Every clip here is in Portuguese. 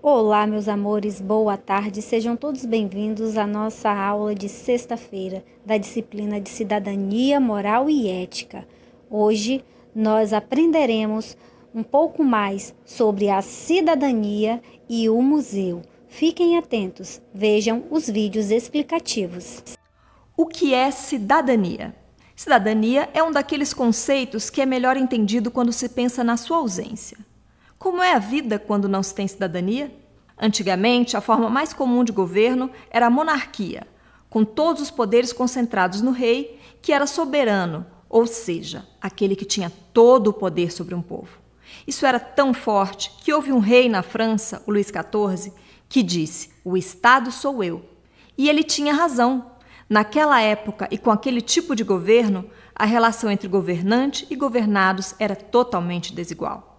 Olá, meus amores, boa tarde, sejam todos bem-vindos à nossa aula de sexta-feira da disciplina de Cidadania, Moral e Ética. Hoje nós aprenderemos um pouco mais sobre a cidadania e o museu. Fiquem atentos, vejam os vídeos explicativos. O que é cidadania? Cidadania é um daqueles conceitos que é melhor entendido quando se pensa na sua ausência. Como é a vida quando não se tem cidadania? Antigamente, a forma mais comum de governo era a monarquia, com todos os poderes concentrados no rei, que era soberano, ou seja, aquele que tinha todo o poder sobre um povo. Isso era tão forte que houve um rei na França, o Luís XIV, que disse: "O Estado sou eu". E ele tinha razão. Naquela época e com aquele tipo de governo, a relação entre governante e governados era totalmente desigual.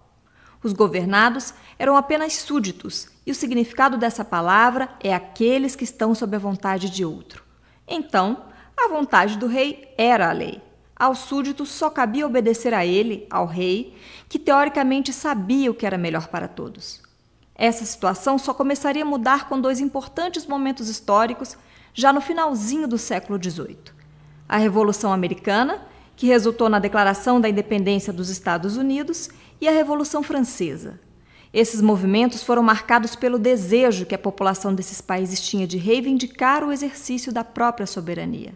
Os governados eram apenas súditos, e o significado dessa palavra é aqueles que estão sob a vontade de outro. Então, a vontade do rei era a lei. Aos súditos só cabia obedecer a ele, ao rei, que teoricamente sabia o que era melhor para todos. Essa situação só começaria a mudar com dois importantes momentos históricos já no finalzinho do século XVIII. A Revolução Americana, que resultou na Declaração da Independência dos Estados Unidos, e a Revolução Francesa. Esses movimentos foram marcados pelo desejo que a população desses países tinha de reivindicar o exercício da própria soberania.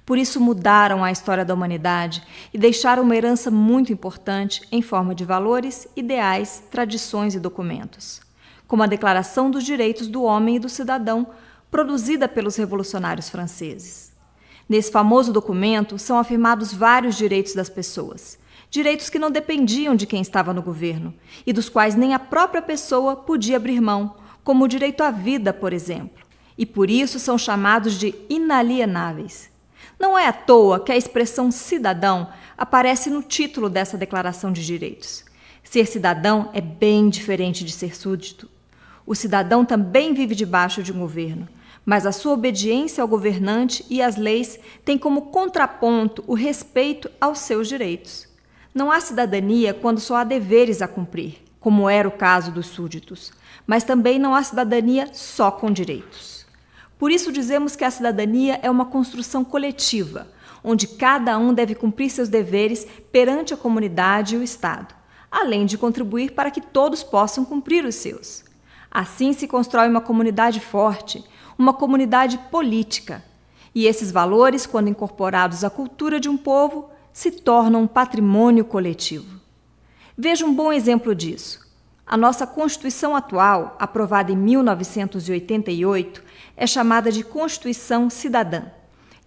Por isso mudaram a história da humanidade e deixaram uma herança muito importante em forma de valores, ideais, tradições e documentos, como a Declaração dos Direitos do Homem e do Cidadão, produzida pelos revolucionários franceses. Nesse famoso documento são afirmados vários direitos das pessoas, direitos que não dependiam de quem estava no governo e dos quais nem a própria pessoa podia abrir mão, como o direito à vida, por exemplo, e por isso são chamados de inalienáveis. Não é à toa que a expressão cidadão aparece no título dessa Declaração de Direitos. Ser cidadão é bem diferente de ser súdito. O cidadão também vive debaixo de um governo, mas a sua obediência ao governante e às leis tem como contraponto o respeito aos seus direitos. Não há cidadania quando só há deveres a cumprir, como era o caso dos súditos, mas também não há cidadania só com direitos. Por isso dizemos que a cidadania é uma construção coletiva, onde cada um deve cumprir seus deveres perante a comunidade e o Estado, além de contribuir para que todos possam cumprir os seus. Assim se constrói uma comunidade forte, uma comunidade política. E esses valores, quando incorporados à cultura de um povo, se tornam um patrimônio coletivo. Veja um bom exemplo disso. A nossa Constituição atual, aprovada em 1988, é chamada de Constituição Cidadã.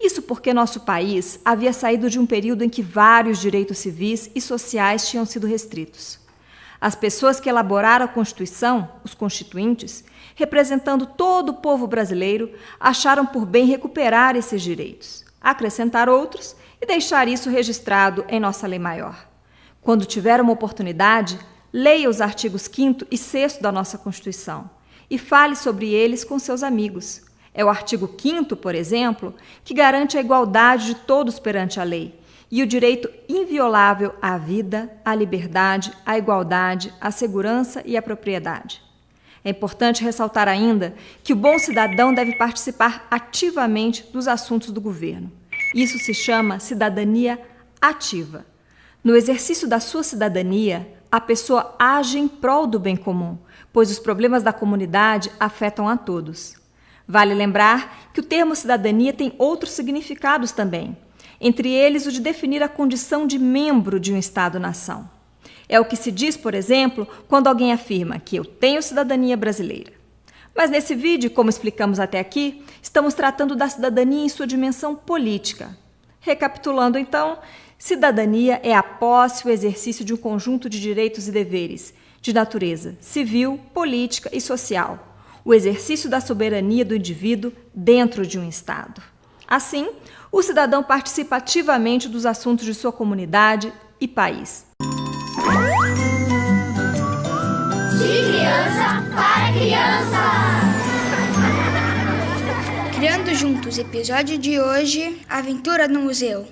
Isso porque nosso país havia saído de um período em que vários direitos civis e sociais tinham sido restritos. As pessoas que elaboraram a Constituição, os constituintes, representando todo o povo brasileiro, acharam por bem recuperar esses direitos, acrescentar outros e deixar isso registrado em nossa lei maior. Quando tiver uma oportunidade, leia os artigos 5º e 6º da nossa Constituição e fale sobre eles com seus amigos. É o artigo 5º, por exemplo, que garante a igualdade de todos perante a lei e o direito inviolável à vida, à liberdade, à igualdade, à segurança e à propriedade. É importante ressaltar ainda que o bom cidadão deve participar ativamente dos assuntos do governo. Isso se chama cidadania ativa. No exercício da sua cidadania, a pessoa age em prol do bem comum, pois os problemas da comunidade afetam a todos. Vale lembrar que o termo cidadania tem outros significados também, entre eles o de definir a condição de membro de um Estado-nação. É o que se diz, por exemplo, quando alguém afirma que eu tenho cidadania brasileira. Mas nesse vídeo, como explicamos até aqui, estamos tratando da cidadania em sua dimensão política. Recapitulando então, cidadania é a posse e o exercício de um conjunto de direitos e deveres, de natureza civil, política e social. O exercício da soberania do indivíduo dentro de um Estado. Assim, o cidadão participa ativamente dos assuntos de sua comunidade e país. De criança para criança. Criando Juntos, episódio de hoje, Aventura no Museu.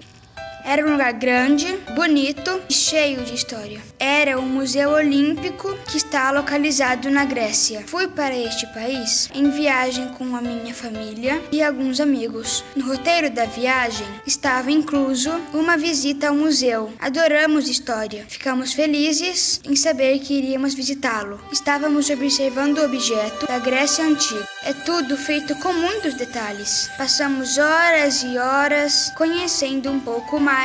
Era um lugar grande, bonito e cheio de história. Era o Museu Olímpico, que está localizado na Grécia. Fui para este país em viagem com a minha família e alguns amigos. No roteiro da viagem estava incluso uma visita ao museu. Adoramos história. Ficamos felizes em saber que iríamos visitá-lo. Estávamos observando o objeto da Grécia Antiga. É tudo feito com muitos detalhes. Passamos horas e horas conhecendo um pouco mais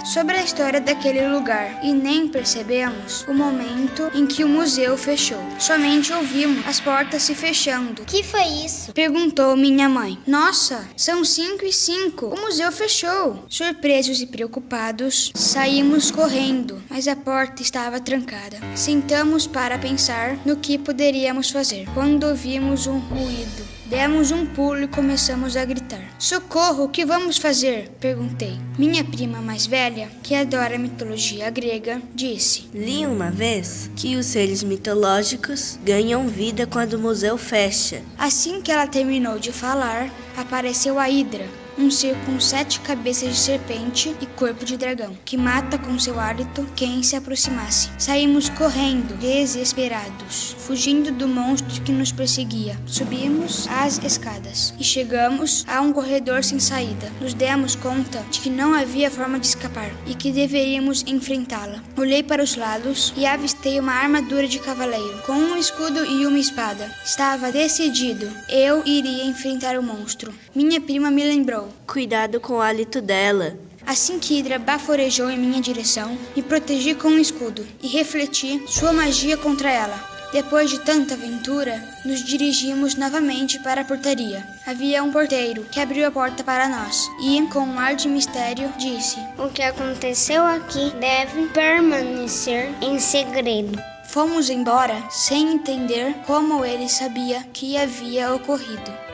sobre a história daquele lugar e nem percebemos o momento em que o museu fechou. Somente ouvimos as portas se fechando. Que foi isso? Perguntou minha mãe. Nossa, são 5:05. O museu fechou. Surpresos e preocupados, saímos correndo, mas a porta estava trancada. Sentamos para pensar no que poderíamos fazer, quando ouvimos um ruído. Demos um pulo e começamos a gritar. Socorro, o que vamos fazer? Perguntei. Minha prima mais velha, que adora mitologia grega, disse: Li uma vez que os seres mitológicos ganham vida quando o museu fecha. Assim que ela terminou de falar, apareceu a Hidra, um ser com 7 cabeças de serpente e corpo de dragão, que mata com seu hálito quem se aproximasse. Saímos correndo, desesperados, fugindo do monstro que nos perseguia. Subimos as escadas e chegamos a um corredor sem saída. Nos demos conta de que não havia forma de escapar e que deveríamos enfrentá-la. Olhei para os lados e avistei uma armadura de cavaleiro, com um escudo e uma espada. Estava decidido. Eu iria enfrentar o monstro. Minha prima me lembrou: Cuidado com o hálito dela. Assim que Hidra baforejou em minha direção, me protegi com um escudo e refleti sua magia contra ela. Depois de tanta aventura, nos dirigimos novamente para a portaria. Havia um porteiro que abriu a porta para nós e, com um ar de mistério, disse: O que aconteceu aqui deve permanecer em segredo. Fomos embora sem entender como ele sabia que havia ocorrido.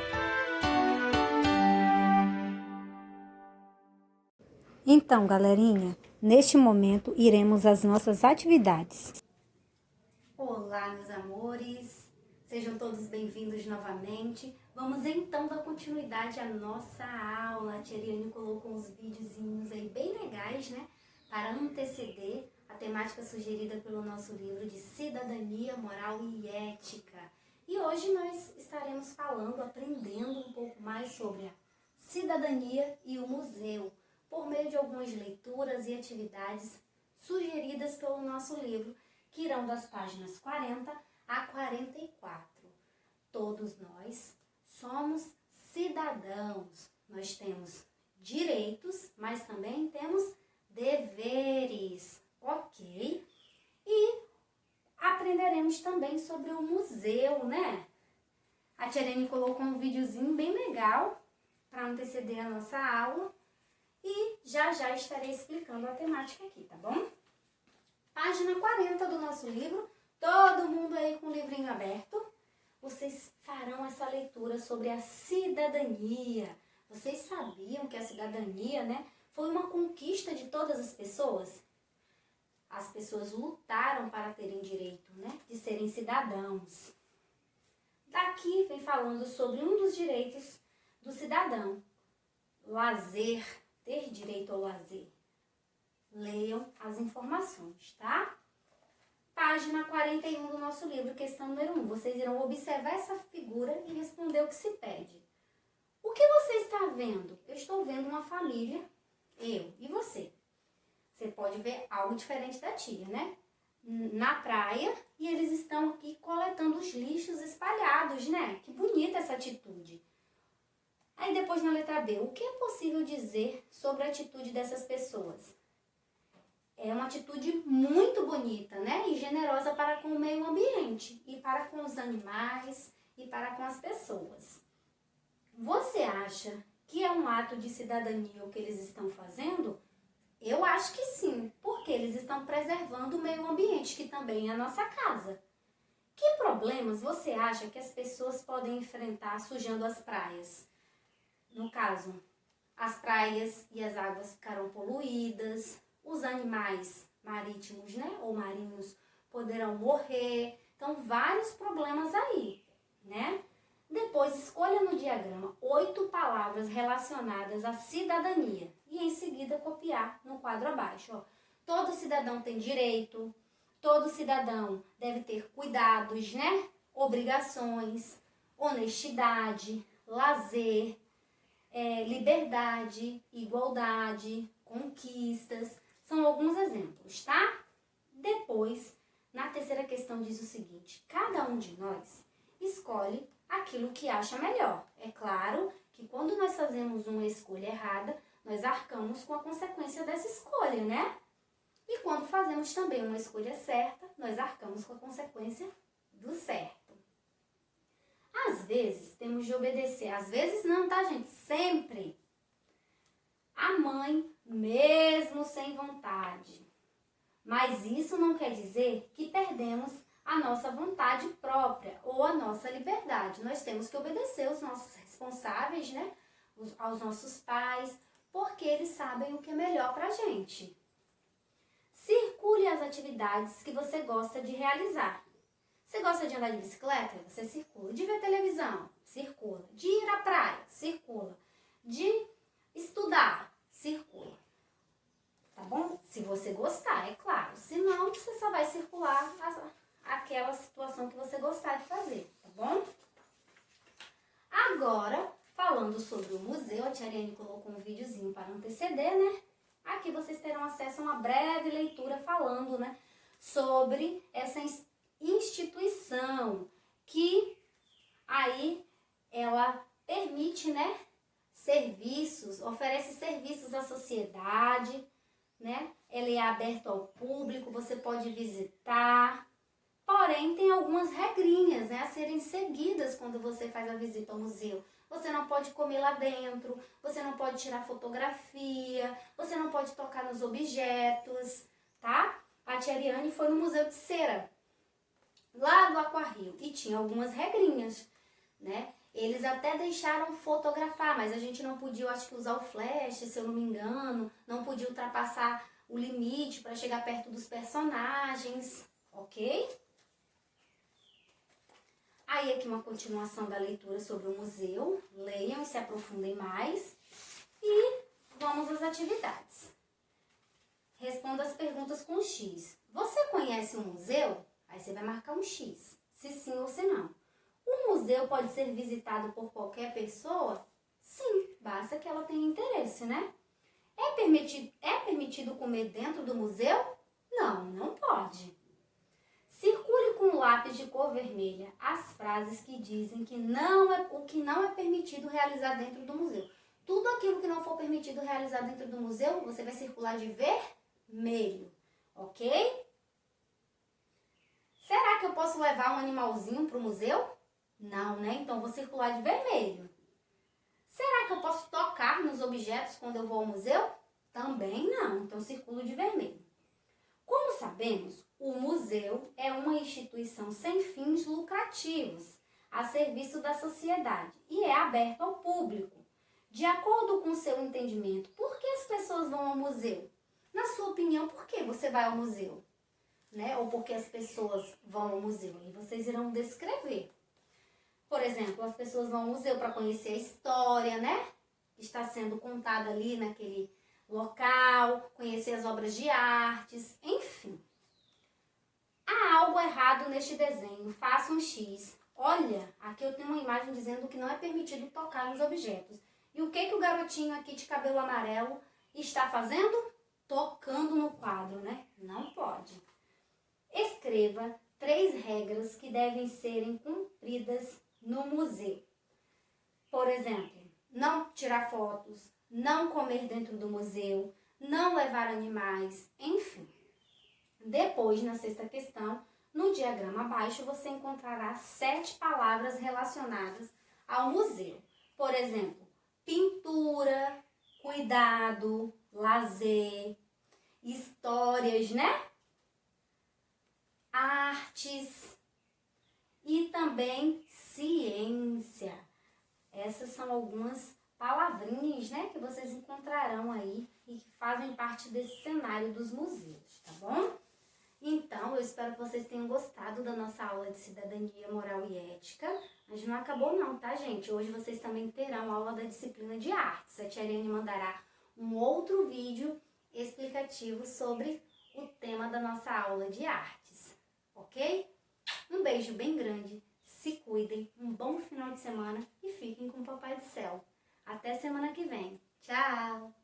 Então, galerinha, neste momento iremos às nossas atividades. Olá, meus amores, sejam todos bem-vindos novamente. Vamos então dar continuidade à nossa aula. A Tia Ariane colocou uns videozinhos aí bem legais, né? Para anteceder a temática sugerida pelo nosso livro de Cidadania, Moral e Ética. E hoje nós estaremos falando, aprendendo um pouco mais sobre a cidadania e o museu, por meio de algumas leituras e atividades sugeridas pelo nosso livro, que irão das páginas 40 a 44. Todos nós somos cidadãos. Nós temos direitos, mas também temos deveres, ok? E aprenderemos também sobre o museu, né? A Tia Ariane colocou um videozinho bem legal para anteceder a nossa aula. E já estarei explicando a temática aqui, tá bom? Página 40 do nosso livro. Todo mundo aí com o livrinho aberto. Vocês farão essa leitura sobre a cidadania. Vocês sabiam que a cidadania, né, foi uma conquista de todas as pessoas? As pessoas lutaram para terem direito, né, de serem cidadãos. Daqui vem falando sobre um dos direitos do cidadão. Lazer. Ter direito ao lazer. Leiam as informações, tá? Página 41 do nosso livro, questão número 1. Vocês irão observar essa figura e responder o que se pede. O que você está vendo? Eu estou vendo uma família, eu e você. Você pode ver algo diferente da tia, né? Na praia, e eles estão aqui coletando os lixos espalhados, né? Que bonita essa atitude. Aí depois na letra B, o que é possível dizer sobre a atitude dessas pessoas? É uma atitude muito bonita, né? E generosa para com o meio ambiente, e para com os animais, e para com as pessoas. Você acha que é um ato de cidadania o que eles estão fazendo? Eu acho que sim, porque eles estão preservando o meio ambiente, que também é a nossa casa. Que problemas você acha que as pessoas podem enfrentar sujando as praias? No caso, as praias e as águas ficarão poluídas, os animais marítimos, né, ou marinhos poderão morrer. Então, vários problemas aí, né? Depois, escolha no diagrama 8 palavras relacionadas à cidadania e em seguida copiar no quadro abaixo. Ó. Todo cidadão tem direito, todo cidadão deve ter cuidados, né? Obrigações, honestidade, lazer, liberdade, igualdade, conquistas. São alguns exemplos, tá? Depois, na terceira questão diz o seguinte: cada um de nós escolhe aquilo que acha melhor. É claro que quando nós fazemos uma escolha errada, nós arcamos com a consequência dessa escolha, né? E quando fazemos também uma escolha certa, nós arcamos com a consequência do certo. Às vezes, temos de obedecer. Às vezes não, tá, gente? Sempre. A mãe, mesmo sem vontade. Mas isso não quer dizer que perdemos a nossa vontade própria ou a nossa liberdade. Nós temos que obedecer os nossos responsáveis, né? Aos nossos pais, porque eles sabem o que é melhor pra gente. Circule as atividades que você gosta de realizar. Você gosta de andar de bicicleta? Você circula. De ver televisão? Circula. De ir à praia? Circula. De estudar? Circula. Tá bom? Se você gostar, é claro. Se não, você só vai circular aquela situação que você gostar de fazer, tá bom? Agora, falando sobre o museu, a tia Ariane colocou um videozinho para anteceder, né? Aqui vocês terão acesso a uma breve leitura falando, né, sobre essa instituição que aí ela permite, né, serviços, oferece serviços à sociedade, né? Ela é aberta ao público, você pode visitar. Porém, tem algumas regrinhas, né, a serem seguidas quando você faz a visita ao museu. Você não pode comer lá dentro, você não pode tirar fotografia, você não pode tocar nos objetos, tá? A tia Ariane foi no Museu de Cera, lá do Aquarrio, e tinha algumas regrinhas, né? Eles até deixaram fotografar, mas a gente não podia, eu acho que usar o flash, se eu não me engano, não podia ultrapassar o limite para chegar perto dos personagens, ok? Aí aqui uma continuação da leitura sobre o museu. Leiam e se aprofundem mais. E vamos às atividades. Responda as perguntas com X. Você conhece um museu? Aí você vai marcar um X, se sim ou se não. O museu pode ser visitado por qualquer pessoa? Sim, basta que ela tenha interesse, né? É permitido comer dentro do museu? Não, não pode. Circule com lápis de cor vermelha as frases que dizem que o que não é permitido realizar dentro do museu. Tudo aquilo que não for permitido realizar dentro do museu, você vai circular de vermelho, ok? Será que eu posso levar um animalzinho para o museu? Não, né? Então vou circular de vermelho. Será que eu posso tocar nos objetos quando eu vou ao museu? Também não, então circulo de vermelho. Como sabemos, o museu é uma instituição sem fins lucrativos, a serviço da sociedade e é aberto ao público. De acordo com o seu entendimento, por que as pessoas vão ao museu? Na sua opinião, por que você vai ao museu? Né? Ou por que as pessoas vão ao museu? E vocês irão descrever. Por exemplo, as pessoas vão ao museu para conhecer a história, né? Que está sendo contada ali naquele local, conhecer as obras de artes, enfim. Há algo errado neste desenho, faça um X. Olha, aqui eu tenho uma imagem dizendo que não é permitido tocar nos objetos. E o que o garotinho aqui de cabelo amarelo está fazendo? Tocando no quadro, né? Não pode. Escreva 3 regras que devem serem cumpridas no museu. Por exemplo, não tirar fotos, não comer dentro do museu, não levar animais, enfim. Depois, na 6ª questão, no diagrama abaixo, você encontrará 7 palavras relacionadas ao museu. Por exemplo, pintura, cuidado, lazer, histórias, né? Artes e também ciência. Essas são algumas palavrinhas, né, que vocês encontrarão aí e que fazem parte desse cenário dos museus, tá bom? Então, eu espero que vocês tenham gostado da nossa aula de cidadania, moral e ética. Mas não acabou não, tá, gente? Hoje vocês também terão aula da disciplina de artes. A tia Ariane mandará um outro vídeo explicativo sobre o tema da nossa aula de artes, ok? Um beijo bem grande, se cuidem, um bom final de semana e fiquem com o Papai do Céu. Até semana que vem. Tchau!